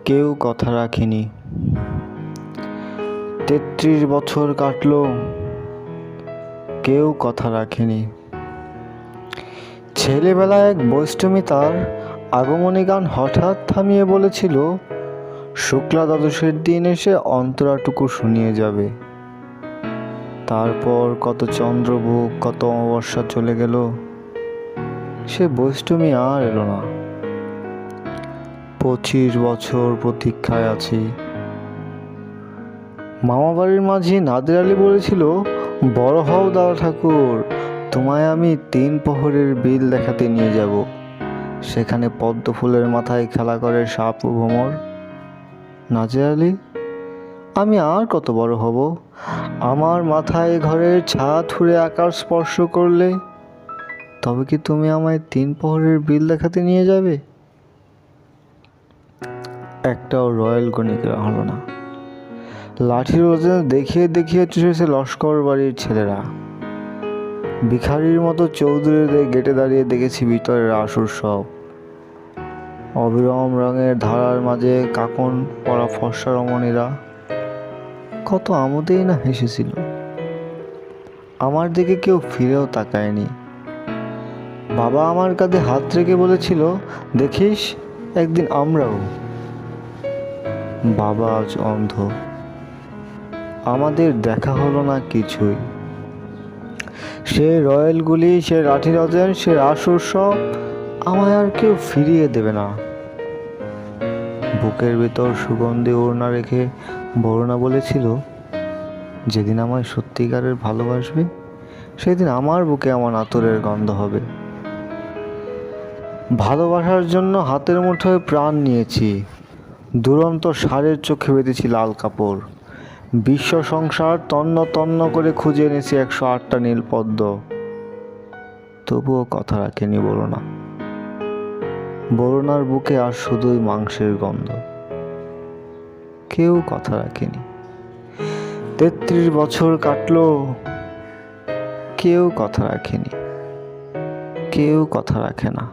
কেউ কথা রাখেনি। ৩৩ বছর কাটলো, কেউ কথা রাখেনি। ছেলেবেলায় এক বৈষ্ণবী তার আগমনী গান হঠাৎ থামিয়ে বলেছিল, শুক্লা দ্বাদশের দিন এসে অন্তরাটুকু শুনিয়ে যাবে। তারপর কত চন্দ্রভোগ, কত অমাবস্যা চলে গেল, সে বৈষ্ণবী আর এলো না। 25 বছর প্রতীক্ষায় আছি। মামাবাড়ির মাঝি নাদের আলী বলেছিল, বড় হও দাদা ঠাকুর, তোমায় আমি 3 প্রহরের বিল দেখাতে নিয়ে যাব। সেখানে পদ্ম ফুলের মাথায় খেলা করে সাপ ও ভ্রমর। নাদের আলী, আমি আর কত বড় হব? আমার মাথায় ঘরের ছাদ ছুঁড়ে আকাশ স্পর্শ করলে তবে কি তুমি আমায় 3 প্রহরের বিল দেখাতে নিয়ে যাবে? একটাও রয়্যাল গণিকরা হলো না। লাঠির ওজন দেখিয়ে দেখিয়ে চুষেছে লস্কর বাড়ির ছেলেরা। ভিখারির মতো চৌধুরীদের গেটে দাঁড়িয়ে দেখেছি ভিতরের আসর সব। অবিরম রঙের ধারার মাঝে কাকন পরা ফর্সা রমণীরা কত আমোদেই না হেসেছিল। আমার দিকে কেউ ফিরেও তাকায়নি। বাবা আমার কাঁধে হাত রেখে বলেছিল, দেখিস একদিন আমরাও। বাবা আজ অন্ধ। আমাদের দেখা হলো না কিছুই। সে রয়্যালগুলি, সে লাঠির ওজন, সে আসর সব আমায় আর কেউ ফিরিয়ে দেবে না। বুকের ভিতর সুগন্ধি ওড়না রেখে বরুণা বলেছিল, যেদিন আমায় সত্যিকারের ভালোবাসবে সেদিন আমার বুকে আমার আতরের গন্ধ হবে। ভালোবাসার জন্য হাতের মুঠোয় প্রাণ নিয়েছি। দুরন্ত ষাঁড়ের চোখে বেঁধেছি লাল কাপড়। বিশ্ব সংসার তন্ন তন্ন করে খুঁজে এনেছি 108টা নীলপদ্ম। তবুও কথা রাখেনি বরুণা। বরুণার বুকে আর শুধুই মাংসের গন্ধ। কেউ কথা রাখেনি। 33 বছর কাটলো, কেউ কথা রাখেনি। কেউ কথা রাখে না।